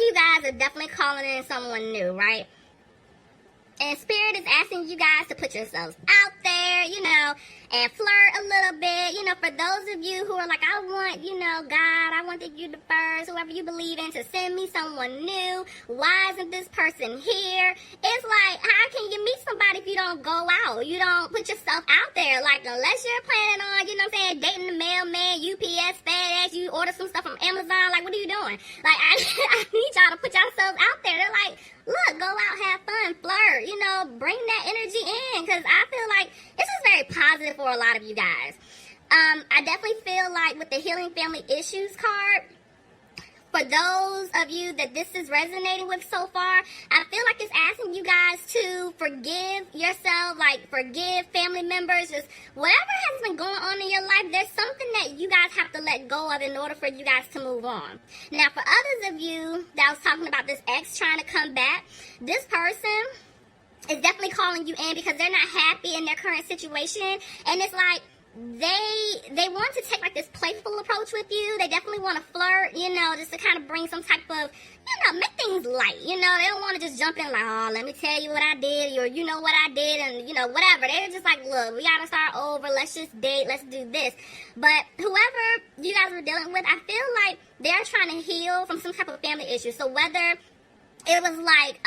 you guys are definitely calling in someone new, right? And Spirit is asking you guys to put yourselves out there, you know, and flirt a little bit. You know, for those of you who are like, I want, you know, God, I want the universe, whoever you believe in, to send me someone new. Why isn't this person here? It's like, how can you meet somebody if you don't go out? You don't put yourself out there. Like, unless you're planning on, you know what I'm saying, dating the mailman, UPS, FedEx, you order some stuff from Amazon. Like, what are you doing? Like, I need y'all to put yourselves out there. They're like, look, go out, have fun, flirt, you know, bring that energy in, because I feel like this is very positive for a lot of you guys. I definitely feel like with the Healing Family Issues card, for those of you that this is resonating with so far, I feel like it's asking you guys to forgive yourself, like forgive family members, just whatever has been going on in your life, there's something that you guys have to let go of in order for you guys to move on. Now, for others of you that was talking about this ex trying to come back, this person is definitely calling you in because they're not happy in their current situation, and it's like, they want to take like this playful approach with you. They definitely want to flirt, you know, just to kind of bring some type of, you know, make things light, you know. They don't want to just jump in like, oh, let me tell you what I did, or you know what I did, and you know, whatever. They're just like, look, we gotta start over, let's just date, let's do this. But whoever you guys were dealing with, I feel like they're trying to heal from some type of family issue. So whether it was like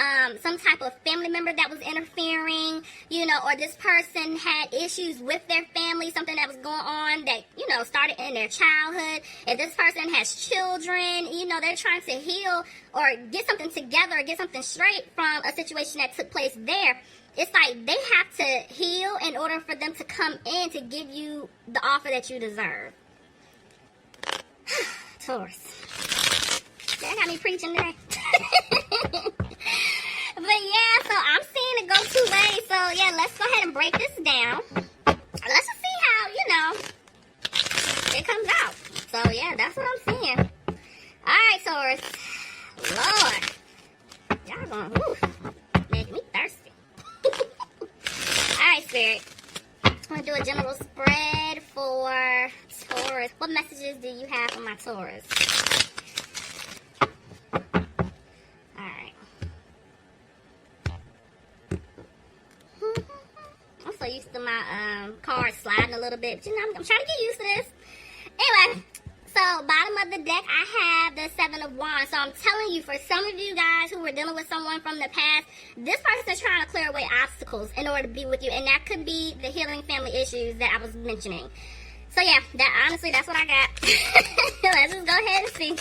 some type of family member that was interfering, you know, or this person had issues with their family, something that was going on that, you know, started in their childhood. If this person has children, you know, they're trying to heal or get something together or get something straight from a situation that took place there. It's like they have to heal in order for them to come in to give you the offer that you deserve. Taurus. That got me preaching today. But yeah, so I'm seeing it go 2 ways. So yeah, let's go ahead and break this down. Let's just see how, you know, it comes out. So yeah, that's what I'm seeing. Alright, Taurus. Lord. Y'all going, whew, making me thirsty. Alright, Spirit. I'm going to do a general spread for Taurus. What messages do you have for my Taurus? I'm so used to my cards sliding a little bit, but you know, I'm trying to get used to this. Anyway, so bottom of the deck, I have the 7 of Wands. So I'm telling you, for some of you guys who were dealing with someone from the past, this person is trying to clear away obstacles in order to be with you, and that could be the healing family issues that I was mentioning. So yeah, that honestly, that's what I got. Let's just go ahead and see.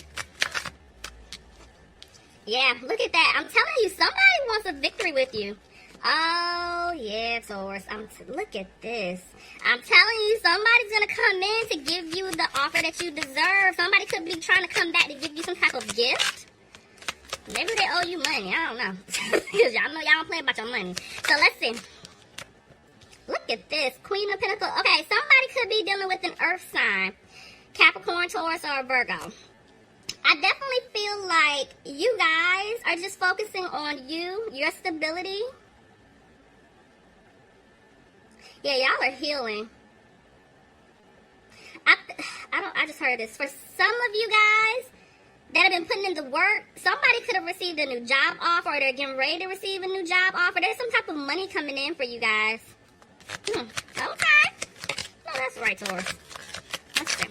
Yeah, look at that. I'm telling you, somebody wants a victory with you. Oh, yeah, Taurus. Look at this. I'm telling you, somebody's going to come in to give you the offer that you deserve. Somebody could be trying to come back to give you some type of gift. Maybe they owe you money. I don't know. Because y'all know y'all don't play about your money. So let's see. Look at this. Queen of Pentacles. Okay, somebody could be dealing with an earth sign. Capricorn, Taurus, or Virgo. I definitely feel like you guys are just focusing on you, your stability. Yeah, y'all are healing. I just heard this. For some of you guys that have been putting in the work, somebody could have received a new job offer, or they're getting ready to receive a new job offer. There's some type of money coming in for you guys. Okay. No, that's right, Taurus. Let's see.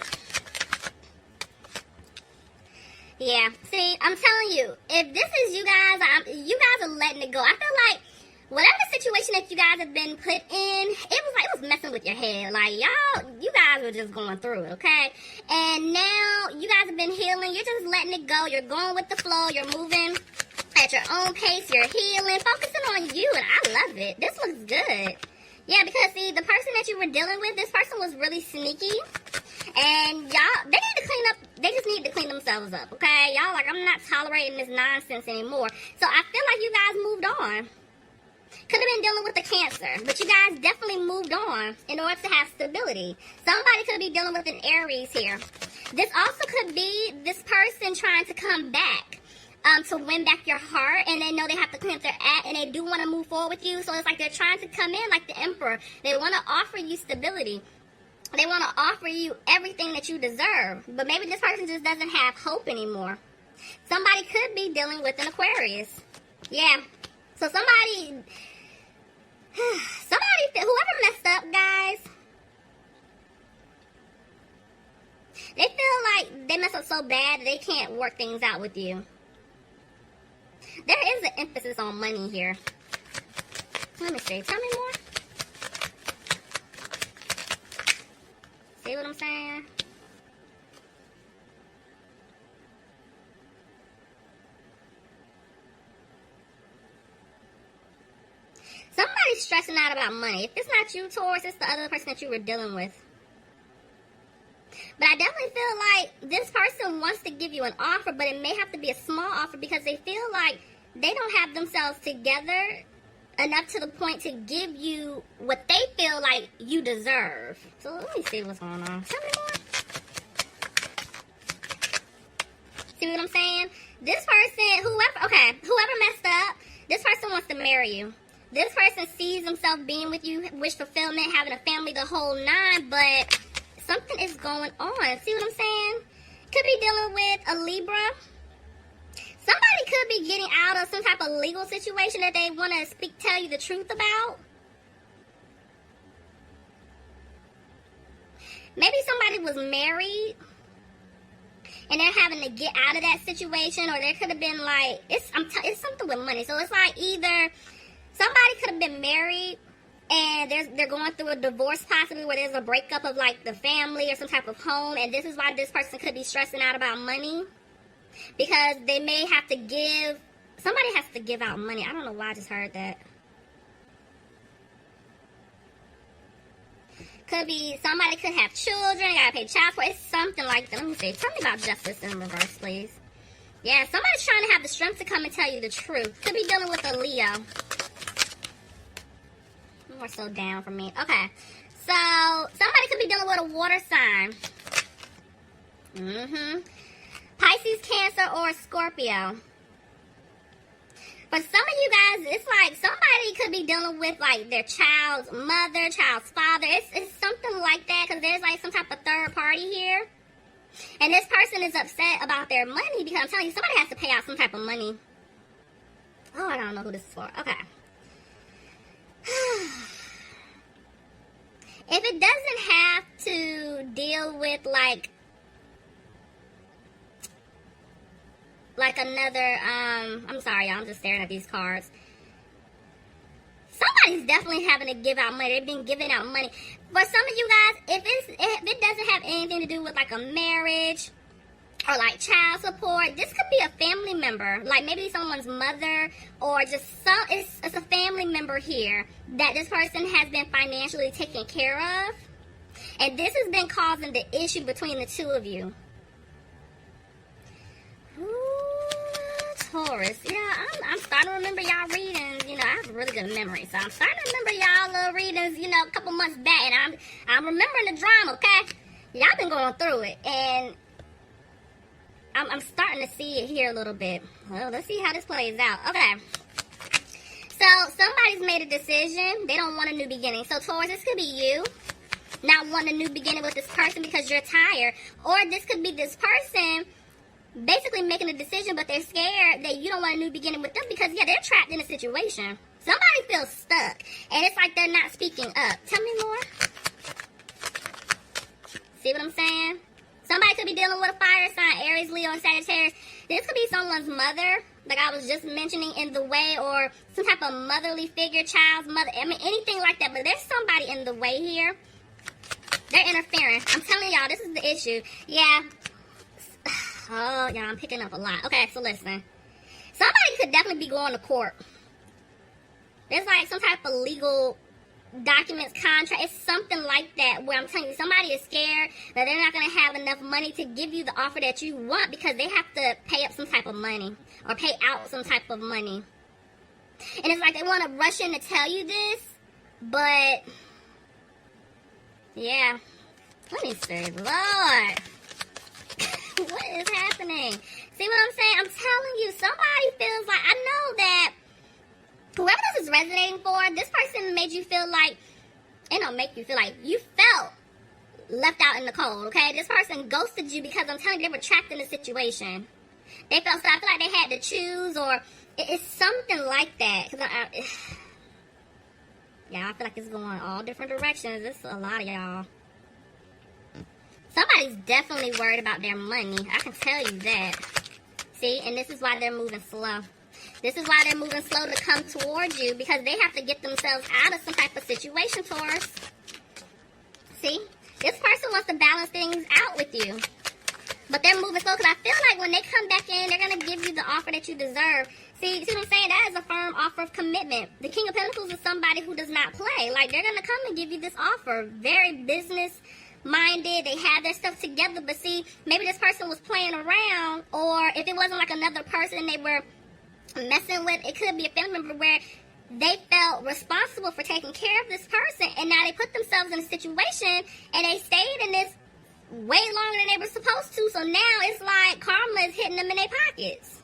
Yeah, see, I'm telling you, if this is you guys, you guys are letting it go. I feel like whatever situation that you guys have been put in, it was messing with your head. Like, you guys are just going through it, okay? And now you guys have been healing. You're just letting it go. You're going with the flow. You're moving at your own pace. You're healing, focusing on you, and I love it. This looks good. Yeah, because see, the person that you were dealing with, this person was really sneaky. And y'all, they need to clean up. They just need to clean themselves up, okay? Y'all, like, I'm not tolerating this nonsense anymore. So I feel like you guys moved on. Could have been dealing with the Cancer, but you guys definitely moved on in order to have stability. Somebody could be dealing with an Aries here. This also could be this person trying to come back to win back your heart, and they know they have to clean up their act, and they do want to move forward with you. So it's like they're trying to come in like the Emperor. They want to offer you stability. They want to offer you everything that you deserve. But maybe this person just doesn't have hope anymore. Somebody could be dealing with an Aquarius. Yeah. So somebody, whoever messed up, guys, they feel like they messed up so bad that they can't work things out with you. There is an emphasis on money here. Let me see. Tell me more. See what I'm saying? Somebody's stressing out about money. If it's not you, Taurus, it's the other person that you were dealing with. But I definitely feel like this person wants to give you an offer, but it may have to be a small offer because they feel like they don't have themselves together enough to the point to give you what they feel like you deserve. So let me see what's going on. Tell me more. See what I'm saying? This person, whoever messed up, this person wants to marry you. This person sees himself being with you, wish fulfillment, having a family, the whole nine, but something is going on. See what I'm saying? Could be dealing with a Libra. Somebody could be getting out of some type of legal situation that they want to tell you the truth about. Maybe somebody was married and they're having to get out of that situation, or there could have been like, it's something with money. So it's like either somebody could have been married and they're going through a divorce possibly where there's a breakup of like the family or some type of home, and this is why this person could be stressing out about money. Because they may have to somebody has to give out money. I don't know why I just heard that. Could be, somebody could have children, gotta pay child support. It's something like that. Let me see. Tell me about justice in reverse, please. Yeah, somebody's trying to have the strength to come and tell you the truth. Could be dealing with a Leo. More so down for me. Okay. So, somebody could be dealing with a water sign. Pisces, Cancer, or Scorpio. For some of you guys, it's like somebody could be dealing with like their child's mother, child's father. It's something like that because there's like some type of third party here. And this person is upset about their money because I'm telling you, somebody has to pay out some type of money. Oh, I don't know who this is for. Okay. If it doesn't have to deal with like another, I'm sorry, y'all, I'm just staring at these cards. Somebody's definitely having to give out money. They've been giving out money. For some of you guys, if it doesn't have anything to do with like a marriage or like child support, this could be a family member, like maybe someone's mother, or just it's a family member here that this person has been financially taken care of, and this has been causing the issue between the two of you. Taurus. Yeah, I'm starting to remember y'all readings. You know, I have a really good memory, so I'm starting to remember y'all little readings, you know, a couple months back, and I'm remembering the drama, okay? Y'all been going through it, and I'm starting to see it here a little bit. Well, let's see how this plays out. Okay. So, somebody's made a decision. They don't want a new beginning. So, Taurus, this could be you not wanting a new beginning with this person because you're tired. Or this could be this person basically making a decision, but they're scared that you don't want a new beginning with them because, yeah, they're trapped in a situation. Somebody feels stuck, and it's like they're not speaking up. Tell me more. See what I'm saying? Somebody could be dealing with a fire sign, Aries, Leo, and Sagittarius. This could be someone's mother, like I was just mentioning in the way, or some type of motherly figure, child's mother. I mean, anything like that, but there's somebody in the way here. They're interfering. I'm telling y'all, this is the issue. Yeah. Oh, yeah, I'm picking up a lot. Okay, so listen. Somebody could definitely be going to court. There's like some type of legal documents, contract. It's something like that where I'm telling you, somebody is scared that they're not going to have enough money to give you the offer that you want because they have to pay up some type of money or pay out some type of money. And it's like they want to rush in to tell you this, but yeah. Let me see. Lord. What is happening? See what I'm saying? I'm telling you, somebody feels like, I know that whoever this is resonating for, this person made you feel like, it don't make you feel like, you felt left out in the cold, okay? This person ghosted you because I'm telling you, they were trapped in a situation. They felt, so I feel like they had to choose, or it's something like that. Cause yeah, I feel like it's going all different directions. It's a lot of y'all. Somebody's definitely worried about their money. I can tell you that. See, and this is why they're moving slow. This is why they're moving slow to come towards you, because they have to get themselves out of some type of situation, Taurus. See? This person wants to balance things out with you. But they're moving slow, because I feel like when they come back in, they're going to give you the offer that you deserve. See what I'm saying? That is a firm offer of commitment. The King of Pentacles is somebody who does not play. Like, they're going to come and give you this offer. Very business-minded. They have their stuff together. But see, maybe this person was playing around, or if it wasn't like another person they were messing with, it could be a family member where they felt responsible for taking care of this person, and now they put themselves in a situation, and they stayed in this way longer than they were supposed to. So now it's like karma is hitting them in their pockets.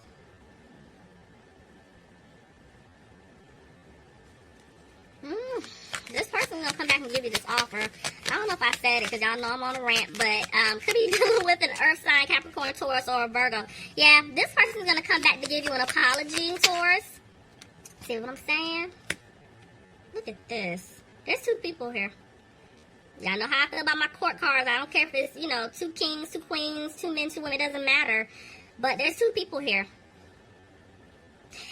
This person's gonna come back and give you this offer. I don't know if I said it because y'all know I'm on a rant, but could be dealing with an earth sign, Capricorn, Taurus, or a Virgo. Yeah, this person's gonna come back to give you an apology, Taurus. See what I'm saying? Look at this. There's two people here. Y'all know how I feel about my court cards. I don't care if it's, you know, 2 kings, 2 queens, 2 men, 2 women. It doesn't matter. But there's 2 people here.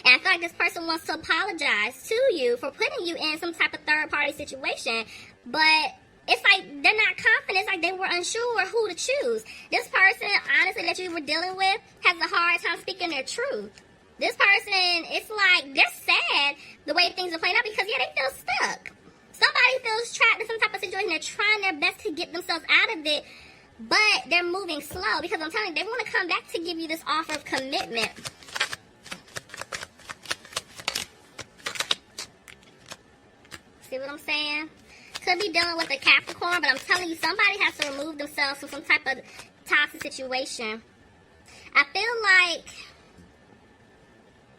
And I feel like this person wants to apologize to you for putting you in some type of third-party situation. But it's like they're not confident. It's like they were unsure who to choose. This person, honestly, that you were dealing with has a hard time speaking their truth. This person, it's like they're sad the way things are playing out because, yeah, they feel stuck. Somebody feels trapped in some type of situation. They're trying their best to get themselves out of it, but they're moving slow because I'm telling you, they want to come back to give you this offer of commitment. See what I'm saying? Could be dealing with a Capricorn, but I'm telling you, somebody has to remove themselves from some type of toxic situation. I feel like...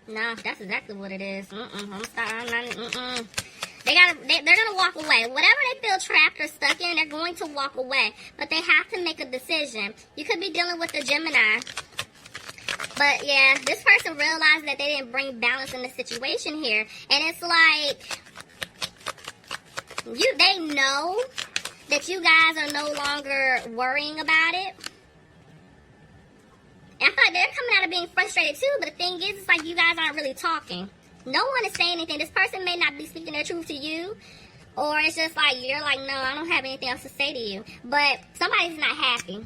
No, that's exactly what it is. I'm sorry. They're gonna walk away. Whatever they feel trapped or stuck in, they're going to walk away. But they have to make a decision. You could be dealing with a Gemini. But yeah, this person realized that they didn't bring balance in the situation here. And it's like, they know that you guys are no longer worrying about it. And I feel like they're coming out of being frustrated too, but the thing is, it's like you guys aren't really talking. No one is saying anything. This person may not be speaking their truth to you, or it's just like, you're like, no, I don't have anything else to say to you. But somebody's not happy.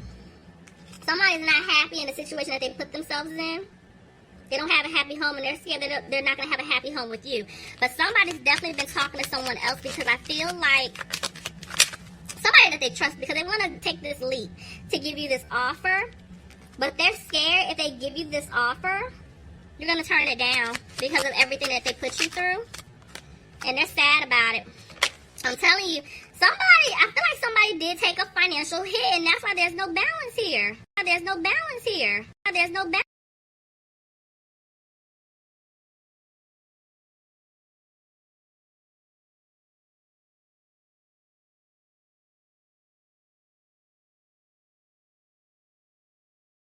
Somebody's not happy in the situation that they put themselves in. They don't have a happy home, and they're scared that they're not going to have a happy home with you. But somebody's definitely been talking to someone else, because I feel like somebody that they trust, because they want to take this leap to give you this offer. But they're scared if they give you this offer, you're going to turn it down because of everything that they put you through. And they're sad about it. I'm telling you, I feel like somebody did take a financial hit, and that's why there's no balance here. There's no balance here. There's no balance.